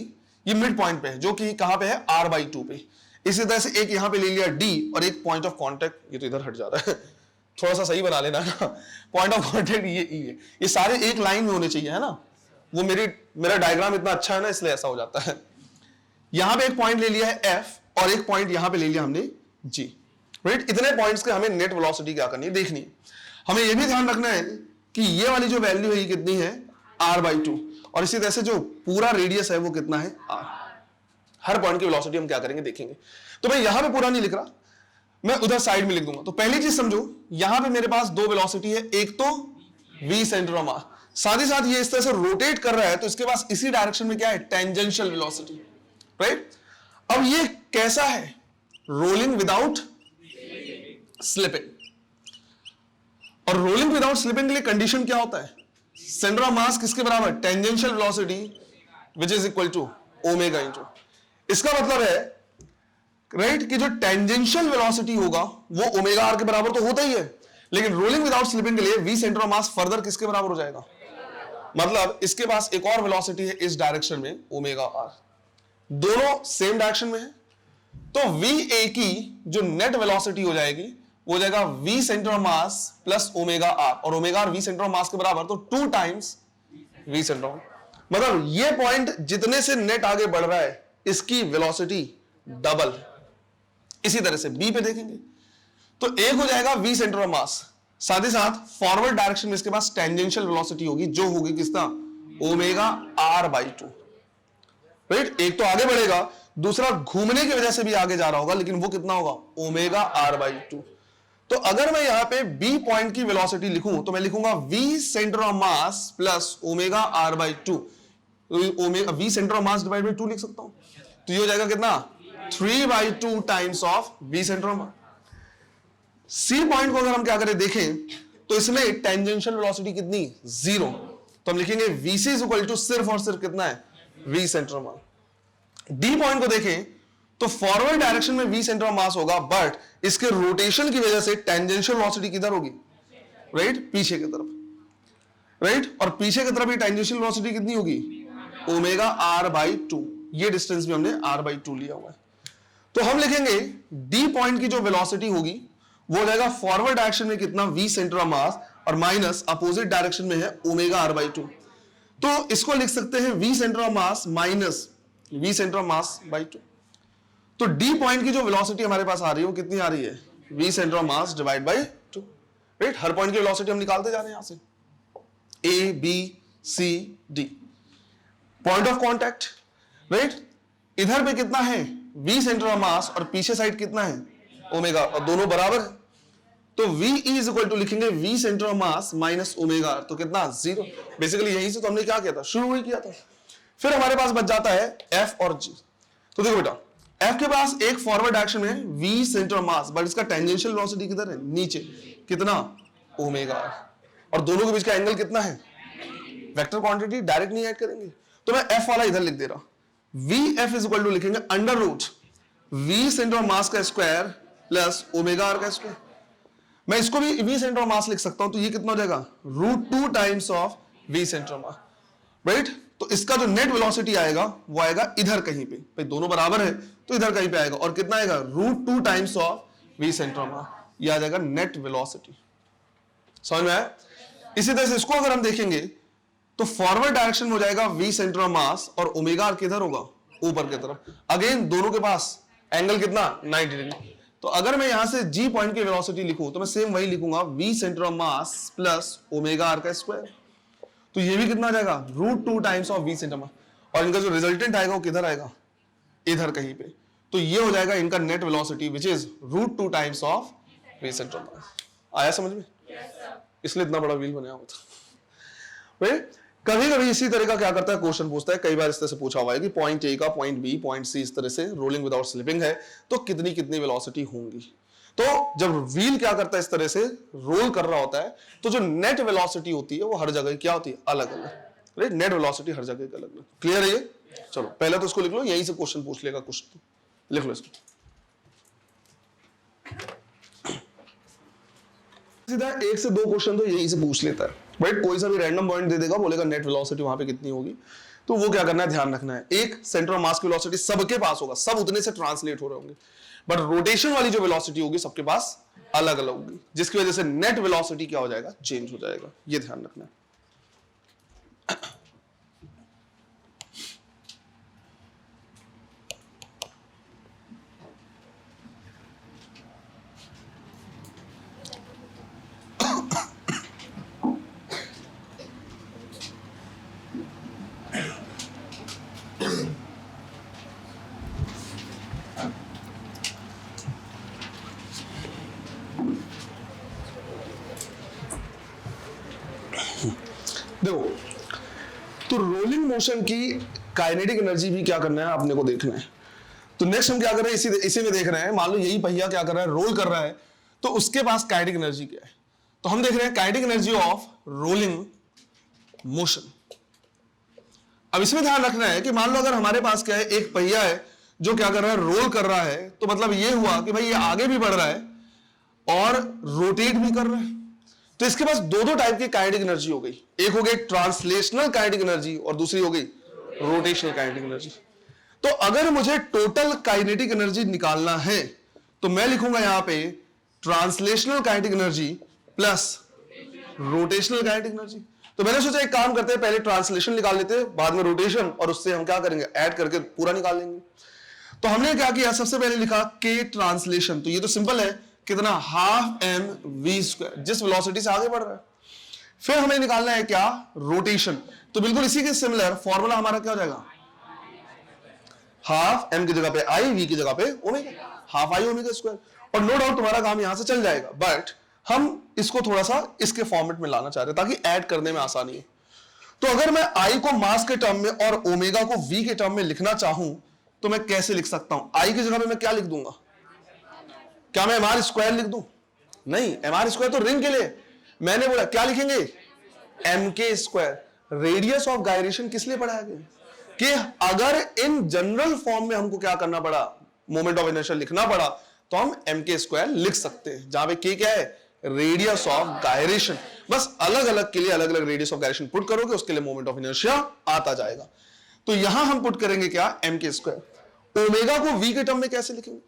ये मिड पॉइंट पे है जो कि कहां पे है, r/2 पे। इसी तरह से एक यहां पे ले लिया डी, और एक पॉइंट ऑफ कांटेक्ट, ये तो इधर हट जा रहा है थोड़ा सा सही बना लेना ना, पॉइंट ऑफ कांटेक्ट ये ई है। ये सारे एक लाइन में होने चाहिए, है ना? वो मेरा डायग्राम इतना अच्छा है ना, इसलिए ऐसा हो जाता है। यहां पे एक पॉइंट ले लिया है एफ, और एक पॉइंट यहां पे ले लिया हमने जी, राइट? इतने पॉइंट्स के हमें नेट वेलोसिटी क्या करनी है, देखनी है। हमें यह भी ध्यान रखना है कि ये वाली जो वैल्यू है ये कितनी है, r/2, और इसी तरह से जो पूरा रेडियस है वो कितना है, r। हर पॉइंट की वेलोसिटी हम क्या करेंगे, देखेंगे। तो मैं यहां पे पूरा नहीं लिख रहा, मैं उधर साइड में लिख दूंगा। तो पहली चीज समझो, यहां पे मेरे पास दो वेलोसिटी है, एक तो v सेंटर ऑफ मास, साथ ही साथ ये इस तरह से रोटेट कर रहा है, तो इसके पास इसी डायरेक्शन में क्या है, टेंजेंशियल वेलोसिटी, राइट? अब ये कैसा है, रोलिंग विदाउट स्लिपिंग। और रोलिंग विदाउट स्लिपिंग के लिए कंडीशन क्या होता है, सेंटर ऑफ मास किसके बराबर, tangential velocity which is equal to omega into. इसका मतलब है, राइट, कि जो टेंजेंशियल वेलोसिटी होगा वो ओमेगा आर के बराबर तो होता ही है, लेकिन रोलिंग विदाउट स्लिपिंग के लिए V centre of mass further किसके बराबर हो जाएगा, मतलब इसके पास एक और वेलोसिटी है इस डायरेक्शन में, ओमेगा आर। दोनों सेम डायरेक्शन में है, तो वी ए की जो नेट वेलोसिटी हो जाएगी वो हो जाएगा V centre of mass plus omega R, और omega R V centre of mass के बराबर, तो 2 टाइम्स v सेंटर मतलब ये पॉइंट जितने से नेट आगे बढ़ रहा है इसकी वेलोसिटी डबल। इसी तरह से बी पे देखेंगे तो एक हो जाएगा v सेंटर ऑफ मास, साथ ही साथ फॉरवर्ड डायरेक्शन में इसके पास टेंजेंशियल वेलोसिटी होगी जो होगी किसका ओमेगा r बाई 2, राइट। एक तो आगे बढ़ेगा, दूसरा घूमने की वजह से भी आगे जा रहा होगा, लेकिन वो कितना होगा ओमेगा r बाई 2। तो अगर मैं यहां पे b पॉइंट की वेलोसिटी लिखूं तो मैं लिखूंगा v centre of mass plus omega r by 2, omega v centre of mass divide by 2 लिख सकता हूं। तो ये हो जाएगा कितना 3/2 times of v centre of mass. C point को अगर हम क्या करें देखें तो इसमें टेंजेंशियल वेलोसिटी कितनी 0, तो हम लिखेंगे vc इज इक्वल टू सिर्फ और सिर्फ कितना है v centre of mass. D point को देखें तो फॉरवर्ड डायरेक्शन में v सेंटर ऑफ मास होगा, बट इसके रोटेशन की वजह से टेंजेंशियल वेलोसिटी किधर होगी, राइट, पीछे की तरफ, राइट। और पीछे की तरफ ये टेंजेंशियल वेलोसिटी कितनी होगी ओमेगा r बाई 2, ये डिस्टेंस भी हमने r बाई 2 लिया हुआ है। तो हम लिखेंगे डी पॉइंट की जो वेलोसिटी होगी वो हो जाएगा फॉरवर्ड डायरेक्शन में कितना v सेंटर ऑफ मास और माइनस अपोजिट डायरेक्शन में है ओमेगा r बाई 2। तो इसको लिख सकते हैं v centre of mass minus v centre of mass by 2। तो डी पॉइंट की जो वेलोसिटी हमारे पास आ रही है वो कितनी आ रही है v centre of mass divide by 2, right. Her point की वेलोसिटी हम निकालते जा रहे हैं यहां से a b c d, point of contact, right. इधर पे कितना है v सेंटर ऑफ मास और पीछे साइड कितना है ओमेगा, और दोनों बराबर है तो v इज इक्वल टू लिखेंगे v centre of mass minus omega, तो कितना 0। बेसिकली यहीं से तो हमने क्या किया था, शुरू ही किया था। फिर हमारे पास बच जाता है f और g। तो देखो बेटा f के पास एक फॉरवर्ड डायरेक्शन में v centre of mass, but इसका टेंजेंशियल वेलोसिटी किधर है नीचे, कितना ओमेगा, और दोनों के बीच का एंगल कितना है, वेक्टर क्वांटिटी डायरेक्ट नहीं ऐड करेंगे तो मैं f वाला इधर लिख दे रहा हूं, vf इज इक्वल टू लिखेंगे under root v centre of mass का स्क्वायर प्लस ओमेगा r का स्क्वायर। मैं इसको भी v सेंटर ऑफ मास लिख सकता हूं, तो ये कितना हो जाएगा √2 times of v centre of mass, right. तो इसका जो नेट वेलोसिटी आएगा वो आएगा इधर कहीं पे, भाई दोनों बराबर है तो इधर कहीं पे आएगा, और कितना आएगा √2 times of v centre of मास, ये आ जाएगा नेट वेलोसिटी। समझ में आया। इसी तरह से इसको अगर हम देखेंगे तो फॉरवर्ड डायरेक्शन में हो जाएगा v सेंटर ऑफ मास और ओमेगा r किधर होगा ऊपर की तरफ, अगेन दोनों के पास एंगल कितना 90 डिग्री। तो अगर मैं यहां से g पॉइंट की वेलोसिटी लिखूं तो मैं सेम वही लिखूंगा v centre of mass plus omega r का स्क्वायर, तो ये भी कितना आ जाएगा √2 times of v centre mass, और इनका जो रिजल्टेंट आएगा वो किधर आएगा इधर कहीं पे, तो ये हो जाएगा इनका net velocity which is √2 times of v centre of मास। आया समझ में? इसलिए इतना बड़ा व्हील बनाया हुआ था। कभी कभी इसी तरह का क्या करता है क्वेश्चन पूछता है, कई बार इस तरह से पूछा हुआ है कि पॉइंट ए का पॉइंट बी पॉइंट सी इस तरह से रोलिंग विदाउट स्लिपिंग है तो कितनी कितनी वेलोसिटी होंगी। तो जब व्हील क्या करता है इस तरह से रोल कर रहा होता है तो जो नेट वेलोसिटी होती है वो हर जगह क्या होती है अलग अलग, राइट। नेट वेलोसिटी हर जगह अलग अलग। क्लियर है ये? चलो पहले तो इसको लिख लो, यहीं से क्वेश्चन पूछ लेगा कुछ, लिख लो इसको सीधा। 1 से 2 क्वेश्चन तो यहीं से पूछ लेता है, राइट। कोई सा भी रैंडम पॉइंट दे देगा, बोलेगा नेट वेलोसिटी वहां पे कितनी होगी, तो वो क्या करना है ध्यान रखना है। एक सेंटर ऑफ मास की वेलोसिटी सबके पास होगा, सब उतने से ट्रांसलेट हो रहे होंगे, बट रोटेशन वाली जो वेलोसिटी होगी सबके पास अलग अलग होगी, जिसकी वजह से नेट वेलोसिटी क्या हो जाएगा चेंज हो जाएगा, ये ध्यान रखना है। देखो तो रोलिंग मोशन की काइनेटिक एनर्जी भी क्या करना है आपने को देखना है। तो नेक्स्ट हम क्या कर रहे हैं, इसी में देख रहे हैं, मान लो यही पहिया क्या कर रहा है रोल कर रहा है, तो उसके पास काइनेटिक एनर्जी क्या है। तो हम देख रहे हैं kinetic energy of rolling motion. अब इसमें ध्यान रखना है कि मान लो अगर हमारे पास क्या है एक पहिया है जो क्या कर रहा है रोल कर रहा है, तो मतलब ये हुआ कि भाई ये आगे भी बढ़ रहा है और रोटेट भी कर रहा है, तो इसके पास दो टाइप की काइनेटिक एनर्जी हो गई, एक हो गई ट्रांसलेशनल काइनेटिक एनर्जी और दूसरी हो गई रोटेशनल काइनेटिक एनर्जी। तो अगर मुझे टोटल काइनेटिक एनर्जी निकालना है तो मैं लिखूंगा यहां पे translational kinetic energy plus rotational kinetic energy. तो मैंने सोचा एक काम करते हैं, पहले ट्रांसलेशन निकाल लेते हैं, बाद में रोटेशन, और उससे हम क्या करेंगे, ऐड करके पूरा निकाल लेंगे। तो हमने क्या किया, सबसे पहले लिखा के ट्रांसलेशन। तो ये तो सिंपल है, कितना, हाफ एम वी स्क्वायर, जिस वेलोसिटी से आगे बढ़ रहा है। फिर हमें निकालना है क्या, रोटेशन। तो बिल्कुल इसी के सिमिलर फॉर्मूला हमारा क्या हो जाएगा, हाफ एम की जगह पे आई, वी की जगह पे omega, half I omega square. और नो डाउट तुम्हारा काम यहां से चल जाएगा, बट हम इसको थोड़ा सा इसके फॉर्मेट में लाना चाह रहे हैं ताकि ऐड करने में आसानी हो। तो अगर मैं आई को मास के टर्म में और ओमेगा को वी के टर्म में लिखना चाहूं तो मैं कैसे लिख सकता हूं, आई की जगह पे मैं क्या लिख दूंगा, क्या मैं एमआर स्क्वायर लिख दूं, नहीं, एमआर स्क्वायर तो रिंग के लिए, मैंने बोला क्या लिखेंगे, M K square. Radius of gyration किस लिए पढ़ाया गया, कि अगर इन जनरल फॉर्म में हमको क्या करना पड़ा, मोमेंट ऑफ इनर्शिया लिखना पड़ा, तो हम एम के स्क्वायर लिख सकते हैं, जहां पे के क्या है, रेडियस ऑफ गायरेशन। बस अलग अलग के लिए अलग अलग रेडियस ऑफ गायरेशन पुट करोगे, उसके लिए मोमेंट ऑफ इनर्शिया आता जाएगा। तो यहां हम पुट करेंगे क्या, एम के स्क्वायर। ओमेगा को वी के टर्म में कैसे लिखेंगे,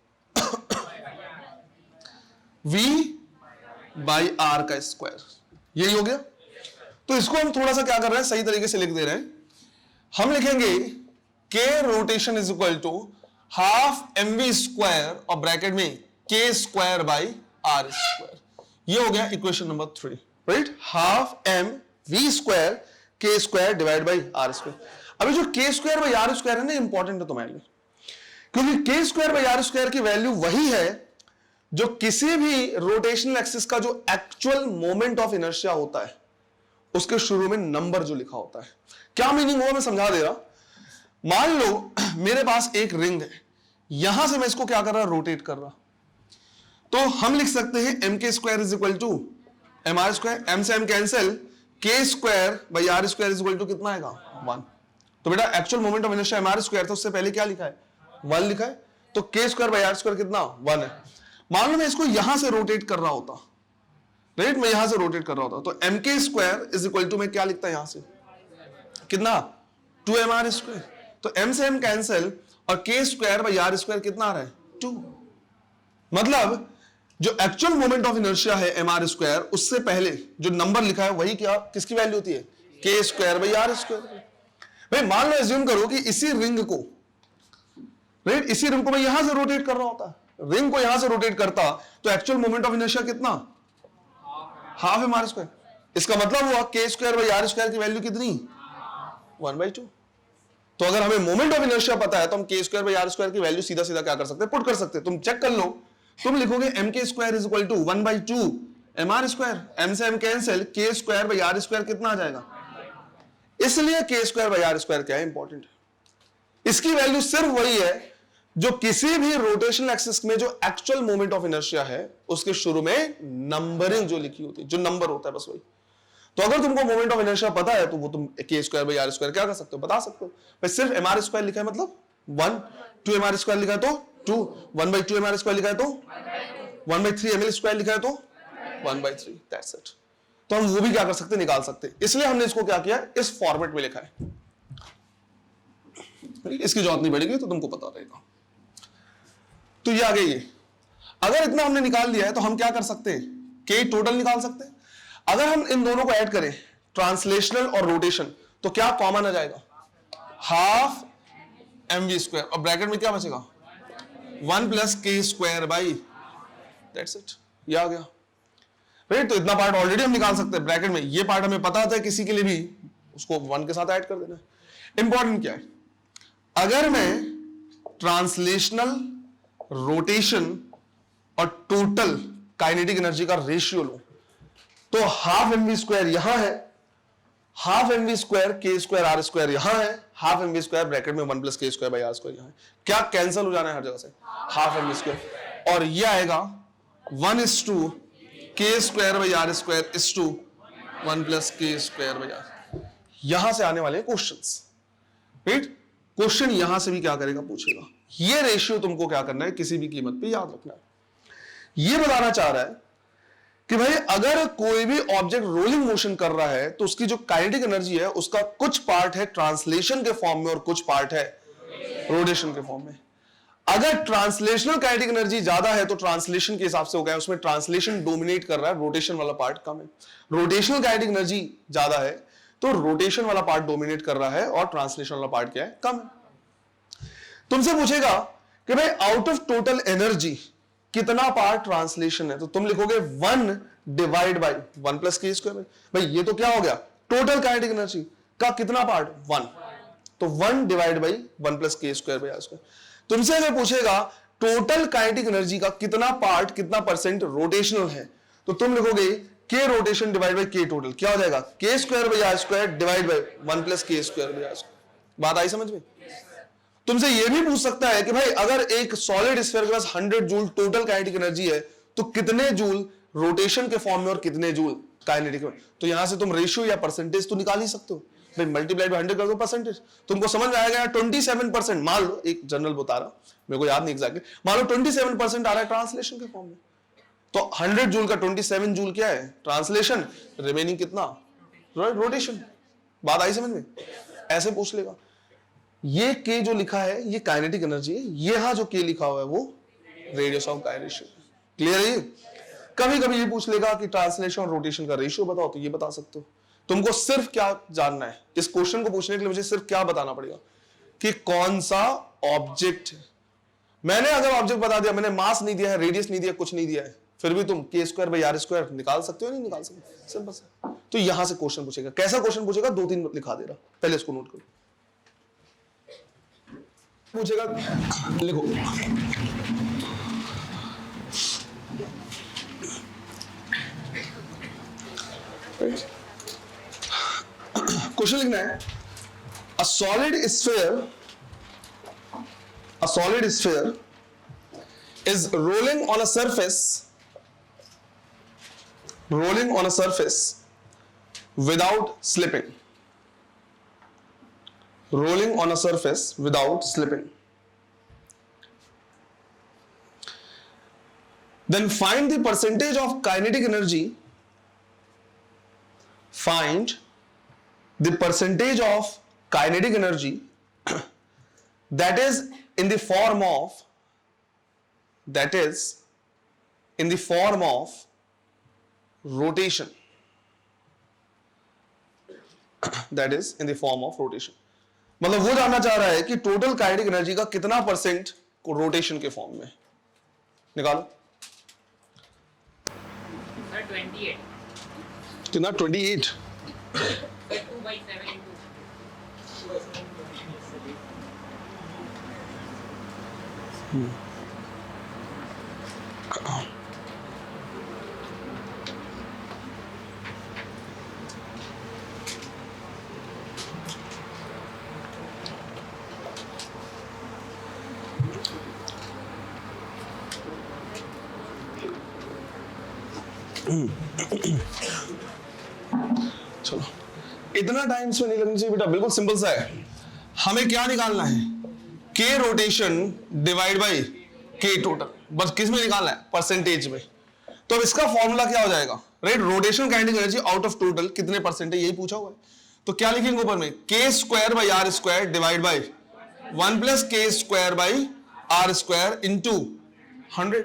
v बाई आर का स्क्वायर, यही हो गया। तो इसको हम थोड़ा सा क्या कर रहे हैं, सही तरीके से लिख दे रहे हैं। हम लिखेंगे k rotation is equal to half M V square और ब्रैकेट में k square by R square. ये हो गया equation number 3, right. Half M V square k square divide by R square. अभी जो k square by R square है ना, इंपॉर्टेंट है तुम्हारे लिए, क्योंकि k square by R square की वैल्यू वही है जो किसी भी रोटेशनल एक्सिस का जो एक्चुअल मोमेंट ऑफ इनर्शिया होता है उसके शुरू में नंबर जो लिखा होता है। क्या मीनिंग हुआ, मैं समझा दे रहा। मान लो मेरे पास एक रिंग है, यहां से मैं इसको क्या कर रहा, रोटेट कर रहा, तो हम लिख सकते हैं M K square is equal to M R square, M से M cancel, K square by R square is equal to कितना आएगा, 1। तो बेटा actual moment of inertia M R square था, उससे पहले क्या लिखा है, 1 लिखा है, तो के स्क्वायर बाई आर स्क्वायर कितना, 1 है। मान लो मैं इसको यहां से रोटेट कर रहा होता, राइट, मैं यहां से रोटेट कर रहा होता, तो M K square is equal to मैं क्या लिखता यहां से, कितना, 2 एम आर स्क्वायर। तो एम से एम कैंसिल और K square by R square कितना आ रहा है, 2। मतलब जो एक्चुअल मोमेंट ऑफ इनर्शिया है एम आर स्क्वायर, उससे पहले जो नंबर लिखा है वही क्या, किसकी वैल्यू होती है, के स्क्वायर बाई आर स्क्वायर। भाई मान लो एज्यूम करो कि इसी रिंग को, राइट, इसी रिंग को मैं यहां से रोटेट कर रहा होता, रिंग को यहां से रोटेट करता, तो एक्चुअल मोमेंट ऑफ इनर्शिया कितना, हाफ एम आर स्क्वायर। इसका मतलब हुआ के स्क्वायर बाई आर स्क्वायर की वैल्यू कितनी, 1/2। तो अगर हमें मोमेंट ऑफ इनर्शिया पता है तो हम के स्क्वायर बाई आर स्क्वायर की वैल्यू सीधा सीधा क्या कर सकते हैं, पुट कर सकते हैं। तुम चेक कर लो, तुम लिखोगे M K square is equal to 1/2 M R square, M से M cancel, K square by R square कितना आ जाएगा। इसलिए के स्क्वायर बाई आर स्क्वायर क्या है, इंपॉर्टेंट है। इसकी वैल्यू सिर्फ वही है जो किसी भी रोटेशनल एक्सिस में जो एक्चुअल मोमेंट ऑफ इनर्शिया है उसके शुरू में नंबरिंग जो लिखी होती है, जो नंबर होता है, बस वही। तो अगर तुमको मोमेंट ऑफ इनर्शिया पता है तो वो तुम के स्क्वायर बाई आर स्क्वायर क्या कर सकते हो, बता सकते हो। भाई सिर्फ एम आर स्क्वायर लिखा है मतलब 1, 2 एम आर स्क्वायर लिखा है तो 2, 1/2 एम आर स्क्वायर लिखा है तो 1/3 एम एल स्क्वायर लिखा है तो 1/3, दैट्स इट। तो हम वो भी क्या कर सकते हैं, निकाल सकते हैं। इसलिए हमने इसको क्या किया, इस फॉर्मेट में लिखा है। इसकी जरूरत नहीं पड़ेगी, तो तुमको पता रहेगा। तो ये आ गई ये। अगर इतना हमने निकाल लिया है तो हम क्या कर सकते हैं, के टोटल निकाल सकते हैं। अगर हम इन दोनों को ऐड करें, ट्रांसलेशनल और रोटेशन, तो क्या कॉमन आ जाएगा, हाफ एम वी स्क्वायर, और ब्रैकेट में क्या बचेगा, 1 plus K square by, that's it. ये आ गया, राइट। तो इतना पार्ट ऑलरेडी हम निकाल सकते हैं ब्रैकेट में। ये पार्ट हमें पता था किसी के लिए भी, उसको 1 के साथ ऐड कर देना है। इंपॉर्टेंट क्या है, अगर मैं ट्रांसलेशनल, रोटेशन और टोटल काइनेटिक एनर्जी का रेशियो लूं, तो हाफ एम वी स्क्वायर यहां है, half M V square K square R square यहां है, half M V square bracket में 1 plus K square by R square यहां है। क्या कैंसिल हो जाना है हर जगह से, हाफ एम वी स्क्वायर, और ये आएगा 1:2 K square by R square is to 1 plus K square by R. यहां से आने वाले क्वेश्चंस, राइट। क्वेश्चन यहां से भी क्या करेगा, पूछेगा। ये रेशियो तुमको क्या करना है, किसी भी कीमत पे याद रखना है। ये बताना चाह रहा है कि भाई अगर कोई भी ऑब्जेक्ट रोलिंग मोशन कर रहा है तो उसकी जो काइनेटिक एनर्जी है उसका कुछ पार्ट है ट्रांसलेशन के फॉर्म में और कुछ पार्ट है रोटेशन के फॉर्म में। अगर ट्रांसलेशनल काइनेटिक एनर्जी ज्यादा है तो ट्रांसलेशन के हिसाब से हो गया, उसमें ट्रांसलेशन डोमिनेट कर रहा है, रोटेशन वाला पार्ट कम है। रोटेशनल काइनेटिक एनर्जी ज्यादा है तो रोटेशन वाला पार्ट डोमिनेट कर रहा है और ट्रांसलेशन वाला पार्ट क्या है, कम है। तुमसे पूछेगा कि भाई आउट ऑफ टोटल एनर्जी कितना पार्ट ट्रांसलेशन है, तो तुम लिखोगे 1 divide by 1 plus K square. भाई ये तो क्या हो गया, टोटल काइनेटिक एनर्जी का कितना पार्ट, 1, तो 1 divide by 1 plus K square by R square. तुमसे अगर पूछेगा टोटल काइनेटिक एनर्जी का कितना पार्ट, कितना परसेंट रोटेशनल है, तो तुम लिखोगे K rotation divide by K total, क्या हो जाएगा, K square by R square divide by 1 plus K square by R square. बात आई समझ में? तुमसे यह भी पूछ सकता है कि भाई अगर एक सॉलिड स्फीयर के पास 100 जूल टोटल काइनेटिक एनर्जी है, तो कितने जूल रोटेशन के फॉर्म में और कितने जूल काइनेटिक में। तो यहां से तुम रेशियो या परसेंटेज तो निकाल ही सकते हो। भाई मल्टीप्लाइड बाय 100 कर दो परसेंटेज, तुमको समझ में आएगा 27%, मान लो एक जनरल बता रहा, मेरे को याद नहीं एग्जैक्टली, मान लो 27% आ रहा है ट्रांसलेशन के फॉर्म में, तो 100 जूल का 27 जूल क्या है, ट्रांसलेशन, रिमेनिंग कितना, रोटेशन। बात आई समझ में? ऐसे पूछ लेगा। ये के जो लिखा है ये काइनेटिक एनर्जी है, यहां जो के लिखा हुआ है वो रेडियस ऑफ गायरेशन। क्लियर है? कभी कभी ये पूछ लेगा कि ट्रांसलेशन और रोटेशन का रेशियो बताओ, तो ये बता सकते हो। तुमको सिर्फ क्या जानना है, इस क्वेश्चन को पूछने के लिए मुझे सिर्फ क्या बताना पड़ेगा कि कौन सा ऑब्जेक्ट है। मैंने अगर ऑब्जेक्ट बता दिया, मैंने मास नहीं दिया है, रेडियस नहीं दिया, कुछ नहीं दिया है, फिर भी तुम के स्क्वायर बाई आर स्क्वायर निकाल सकते हो, नहीं निकाल सकते, सिंपल सा। तो यहां से क्वेश्चन पूछेगा। कैसा क्वेश्चन पूछेगा, 2-3 लिखा दे रहा, पहले इसको नोट करो। पूछेगा, लिखो, क्वेश्चन लिखना है, a solid sphere is rolling on a surface without slipping. Rolling on a surface without slipping. Then find the percentage of kinetic energy. Find the percentage of kinetic energy that is in the form of rotation. That is in the form of rotation. मतलब वो जानना चाह रहा है कि टोटल काइनेटिक एनर्जी का कितना परसेंट को रोटेशन के फॉर्म में। निकालो। 28. कितना, 28? 2/7 चलो, इतना टाइम इसमें नहीं लगना चाहिए बेटा, बिल्कुल सिंपल सा है। हमें क्या निकालना है, के rotation divide by K total, बस किस में निकालना है, परसेंटेज में। तो अब इसका फॉर्मूला क्या हो जाएगा, right, rotation kinetic energy out of total कितने परसेंट है, यही पूछा हुआ है। तो क्या लिखेंगे ऊपर में, K square by R square divide by 1 plus K square by R square into 100।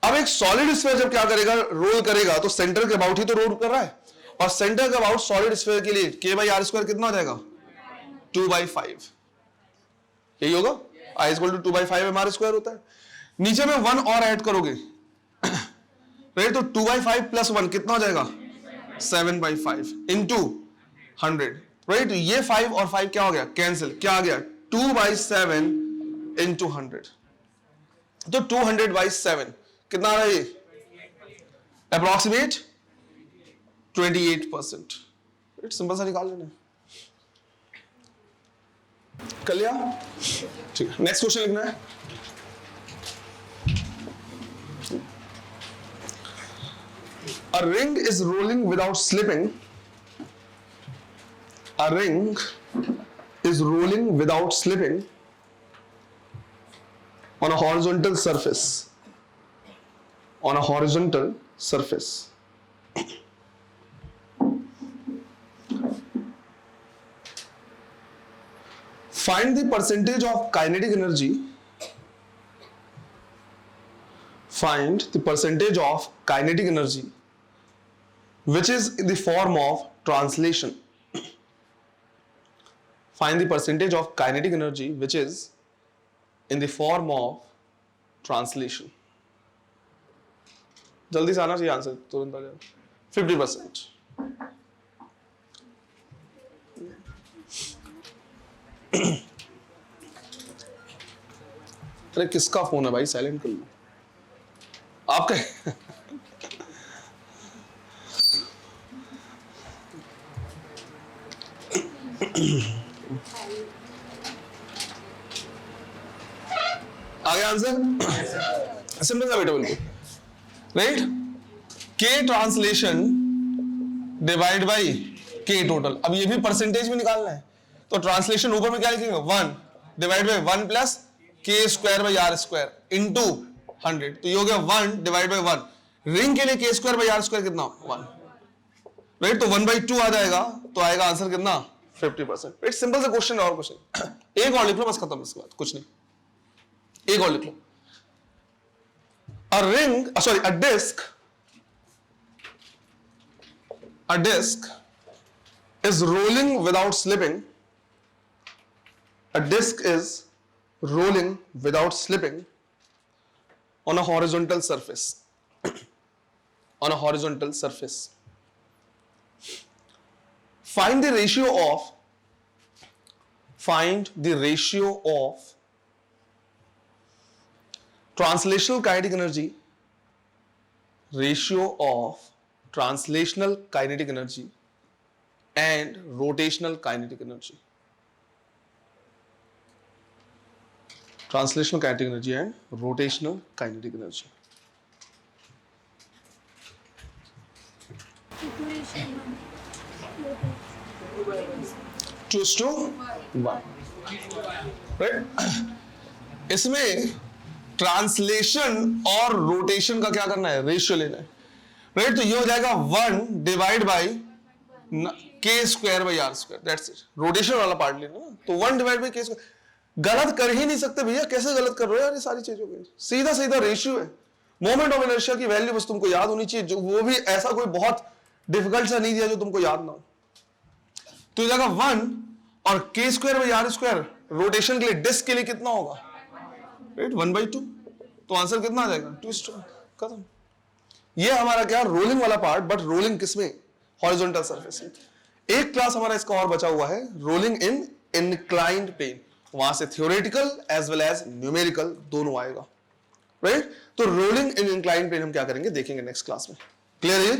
अब एक सॉलिड स्फीयर जब क्या करेगा, रोल करेगा, तो सेंटर के अबाउट ही तो रोल कर रहा है, और सेंटर के अबाउट सॉलिड स्फीयर के लिए के बाई आर स्क्वायर कितना हो जाएगा, 2/5। यही होगा, I equal to 2/5 M R square होता है। नीचे में 1 और ऐड करोगे, राइट, तो 2/5 प्लस 1 कितना हो जाएगा, 7/5 इंटू 100, राइट। ये 5 और 5 क्या हो गया, कैंसिल, क्या आ गया, 2/7 इंटू 100, तो 200/7 कितना आ रहा है, अप्रोक्सीमेट 28%। सिंपल सा निकाल लेना, कर लिया, ठीक है। नेक्स्ट क्वेश्चन लिखना है, a ring is rolling without slipping. A ring is rolling without slipping on a horizontal surface. On a horizontal surface. Find the percentage of kinetic energy. Find the percentage of kinetic energy which is in the form of translation. find the percentage of kinetic energy which is in the form of translation. जल्दी से आना चाहिए आंसर, तुरंत आ जाए। 50%। अरे किसका फोन है भाई, साइलेंट कर लो। आपका आगे आंसर सिंपल सा बेटा, बिल्कुल राइट। के translation divide by K total. अब ये भी परसेंटेज में निकालना है, तो ट्रांसलेशन ऊपर में क्या लिखेंगे, 1 divide by 1 plus K square by R square into 100। तो ये हो गया 1 डिवाइड बाई 1। रिंग के लिए के स्क्वायर बाई आर स्क्वायर कितना, 1, राइट। तो 1/2 आ जाएगा, तो आएगा आंसर कितना, 50%। इट्स सिंपल सा क्वेश्चन है, और क्वेश्चन एक और लिख लो बस, खत्म, इसके बाद कुछ नहीं। एक और लिख लो, a disc is rolling without slipping. A disc is rolling without slipping on a horizontal surface. On a horizontal surface. Find the ratio of translational kinetic energy, ratio of translational kinetic energy and rotational kinetic energy. Translational kinetic energy and rotational kinetic energy. Two to one. Right? इसमें ट्रांसलेशन और रोटेशन का क्या करना है, रेशियो लेना है, राइट। तो ये हो जाएगा 1 divide by K square by R square, that's it. Rotation वाला पार्ट लेना ना, तो 1 डिवाइड बाई के स्क्वायर। गलत कर ही नहीं सकते भैया, कैसे गलत कर रहे हो यार, ये सारी चीजों को सीधा सीधा रेशियो है। मोमेंट ऑफ इनर्शिया की वैल्यू बस तुमको याद होनी चाहिए, जो वो भी ऐसा कोई बहुत डिफिकल्ट सा नहीं दिया जो तुमको याद ना हो। तो ये जाएगा 1 और K square by R square rotation के लिए, डिस्क के लिए कितना होगा, राइट, 1/2। तो आंसर कितना आ जाएगा, 2:1, खत्म। ये हमारा क्या, रोलिंग वाला पार्ट, बट रोलिंग किसमें, हॉरिजॉन्टल सरफेस में। एक क्लास हमारा इसका और बचा हुआ है, रोलिंग इन इंक्लाइंड प्लेन। वहां से theoretical as well as numerical दोनों आएगा, राइट। तो रोलिंग इन इंक्लाइंड प्लेन हम क्या करेंगे, देखेंगे नेक्स्ट क्लास में। क्लियर है?